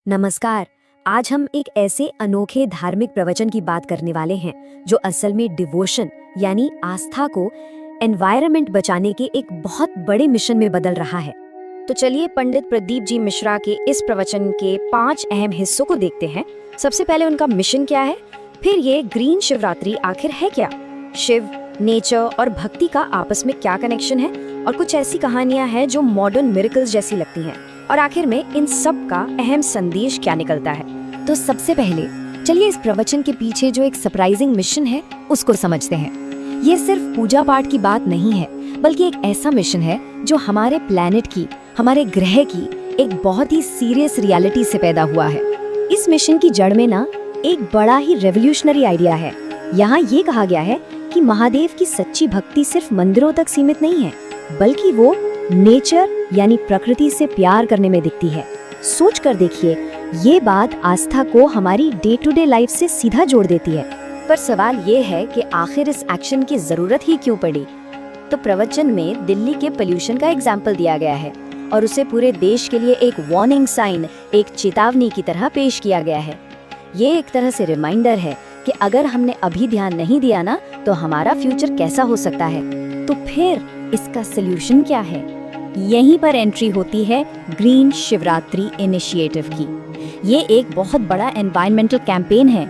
नमस्कार। आज हम एक ऐसे अनोखे धार्मिक प्रवचन की बात करने वाले हैं जो असल में डिवोशन यानी आस्था को एनवायरनमेंट बचाने के एक बहुत बड़े मिशन में बदल रहा है। तो चलिए पंडित प्रदीप जी मिश्रा के इस प्रवचन के 5 अहम हिस्सों को देखते हैं। सबसे पहले उनका मिशन क्या है, फिर ये ग्रीन शिवरात्रि आखिर है क्या, शिव, नेचर और भक्ति का आपस में क्या कनेक्शन है, और कुछ ऐसी कहानियां हैं जो मॉडर्न मिरेकल्स जैसी लगती हैं, और आखिर में इन सब का अहम संदेश क्या निकलता है। तो सबसे पहले चलिए इस प्रवचन के पीछे जो एक सरप्राइजिंग मिशन है उसको समझते हैं। ये सिर्फ पूजा पाठ की बात नहीं है, बल्कि एक ऐसा मिशन है जो हमारे प्लेनेट की, हमारे ग्रह की एक बहुत ही सीरियस रियलिटी से पैदा हुआ है। इस मिशन की जड़ में ना एक बड़ा ही रेवोल्यूशनरी आइडिया है। यहाँ ये कहा गया है कि महादेव की सच्ची भक्ति सिर्फ मंदिरों तक सीमित नहीं है, बल्कि वो नेचर यानी प्रकृति से प्यार करने में दिखती है। सोच कर देखिए, ये बात आस्था को हमारी डे टू डे लाइफ से सीधा जोड़ देती है। पर सवाल ये है कि आखिर इस एक्शन की जरूरत ही क्यों पड़ी। तो प्रवचन में दिल्ली के पोल्यूशन का एग्जाम्पल दिया गया है और उसे पूरे देश के लिए एक वार्निंग साइन, एक चेतावनी की तरह पेश किया गया है। ये एक तरह से रिमाइंडर है कि अगर हमने अभी ध्यान नहीं दिया ना, तो हमारा फ्यूचर कैसा हो सकता है। तो फिर इसका सलूशन क्या है? यहीं पर एंट्री होती है ग्रीन शिवरात्रि इनिशिएटिव की। ये एक बहुत बड़ा एनवायरमेंटल कैंपेन है।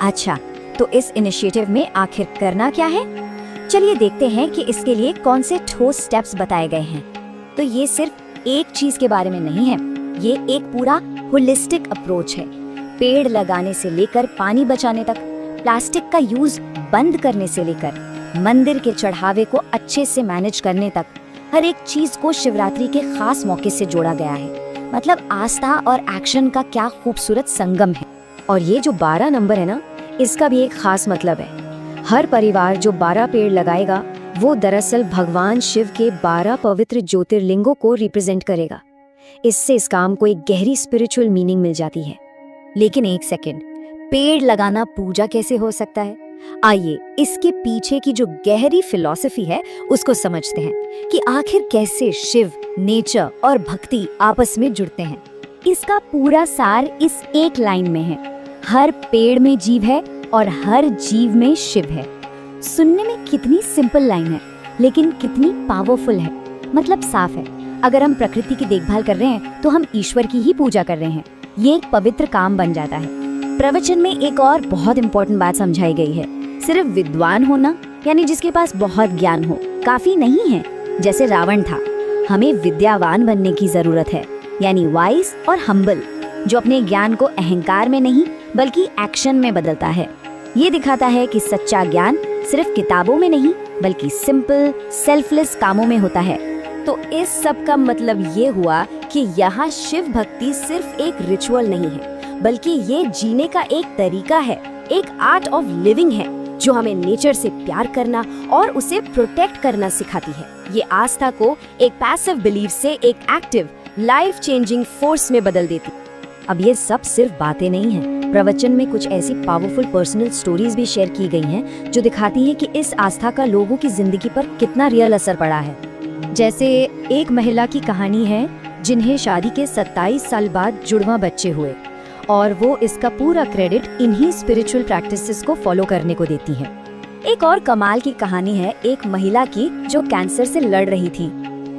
अच्छा, तो इस इनिशिएटिव में आखिर करना क्या है? चलिए देखते हैं कि इसके लिए कौन से ठोस स्टेप्स बताए गए हैं। तो ये सिर्फ एक चीज के बारे में नहीं है, ये एक पूरा होलिस्टिक अप्रोच है। पेड़ लगाने से लेकर पानी बचाने तक, प्लास्टिक का यूज बंद करने से लेकर मंदिर के चढ़ावे को अच्छे से मैनेज करने तक, हर एक चीज को शिवरात्रि के खास मौके से जोड़ा गया है। मतलब आस्था और एक्शन का क्या खूबसूरत संगम है। और ये जो 12 नंबर है ना, इसका भी एक खास मतलब है। हर परिवार जो 12 पेड़ लगाएगा वो दरअसल भगवान शिव के 12 पवित्र ज्योतिर्लिंगों को रिप्रेजेंट करेगा। इससे इस काम को एक गहरी स्पिरिचुअल मीनिंग मिल जाती है। लेकिन एक सेकेंड, पेड़ लगाना पूजा कैसे हो सकता है? आइए इसके पीछे की जो गहरी फिलॉसफी है उसको समझते हैं कि आखिर कैसे शिव, नेचर और भक्ति आपस में जुड़ते हैं। इसका पूरा सार इस एक लाइन में है, हर पेड़ में जीव है और हर जीव में शिव है। सुनने में कितनी सिंपल लाइन है, लेकिन कितनी पावरफुल है। मतलब साफ है, अगर हम प्रकृति की देखभाल कर रहे हैं तो हम ईश्वर की ही पूजा कर रहे हैं। ये एक पवित्र काम बन जाता है। प्रवचन में एक और बहुत इंपॉर्टेंट बात समझाई गई है। सिर्फ विद्वान होना यानी जिसके पास बहुत ज्ञान हो काफी नहीं है। जैसे रावण था, हमें विद्यावान बनने की जरूरत है, यानी वाइज और हम्बल, जो अपने ज्ञान को अहंकार में नहीं बल्कि एक्शन में बदलता है। ये दिखाता है कि सच्चा ज्ञान सिर्फ किताबों में नहीं बल्कि सिंपल सेल्फलेस कामों में होता है। तो इस सब का मतलब ये हुआ कि यहाँ शिव भक्ति सिर्फ एक रिचुअल नहीं है, बल्कि ये जीने का एक तरीका है, एक आर्ट ऑफ लिविंग है जो हमें नेचर से प्यार करना और उसे प्रोटेक्ट करना सिखाती है। ये आस्था को एक पैसिव बिलीफ से एक एक्टिव लाइफ चेंजिंग फोर्स में बदल देती। अब ये सब सिर्फ बातें नहीं हैं। प्रवचन में कुछ ऐसी पावरफुल पर्सनल स्टोरीज भी शेयर की गई हैं जो दिखाती हैं कि इस आस्था का लोगों की जिंदगी पर कितना रियल असर पड़ा है। जैसे एक महिला की कहानी है जिन्हें शादी के 27 साल बाद जुड़वा बच्चे हुए, और वो इसका पूरा क्रेडिट इन्हीं स्पिरिचुअल प्रैक्टिसेस को फॉलो करने को देती है। एक और कमाल की कहानी है एक महिला की जो कैंसर से लड़ रही थी।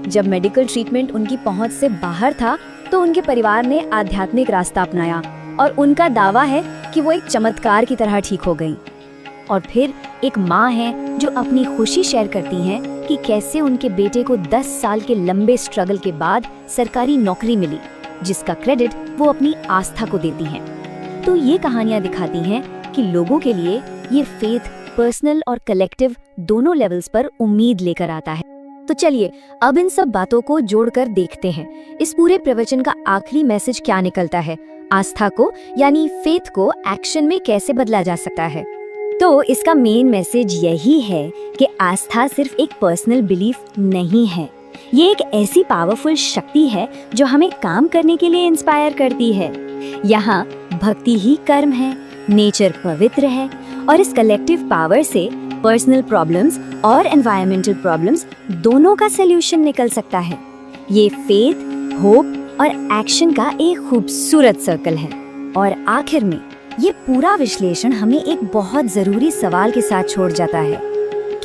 जब मेडिकल ट्रीटमेंट उनकी पहुंच से बाहर था तो उनके परिवार ने आध्यात्मिक रास्ता अपनाया और उनका दावा है कि वो एक चमत्कार की तरह ठीक हो गई। और फिर एक माँ है जो अपनी खुशी शेयर करती हैं कि कैसे उनके बेटे को 10 साल के लंबे स्ट्रगल के बाद सरकारी नौकरी मिली, जिसका क्रेडिट वो अपनी आस्था को देती हैं। तो ये कहानियां दिखाती हैं कि लोगों के लिए ये फेथ पर्सनल और कलेक्टिव दोनों लेवल्स पर उम्मीद लेकर आता है। तो चलिए अब इन सब बातों को जोड़कर देखते हैं इस पूरे प्रवचन का आखिरी मैसेज क्या निकलता है। आस्था को यानी फेथ को एक्शन में कैसे बदला जा सकता है। तो इसका मेन मैसेज यही है कि आस्था सिर्फ एक पर्सनल बिलीफ नहीं है, ये एक ऐसी पावरफुल शक्ति है जो हमें काम करने के लिए इंस्पायर करती है। यहाँ भक्ति ही कर्म है, नेचर पवित्र है, और इस कलेक्टिव पावर से पर्सनल प्रॉब्लम्स और एनवायरमेंटल प्रॉब्लम्स दोनों का सलूशन निकल सकता है। ये फेथ, होप और एक्शन का एक खूबसूरत सर्कल है। और आखिर में ये पूरा विश्लेषण हमें एक बहुत जरूरी सवाल के साथ छोड़ जाता है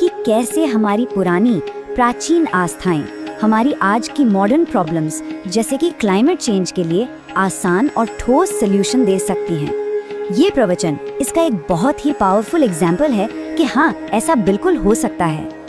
कि कैसे हमारी पुरानी प्राचीन आस्थाएं हमारी आज की मॉडर्न प्रॉब्लम्स जैसे कि क्लाइमेट चेंज के लिए आसान और ठोस सल्यूशन दे सकती हैं। ये प्रवचन इसका एक बहुत ही पावरफुल एग्जाम्पल है कि हाँ, ऐसा बिल्कुल हो सकता है।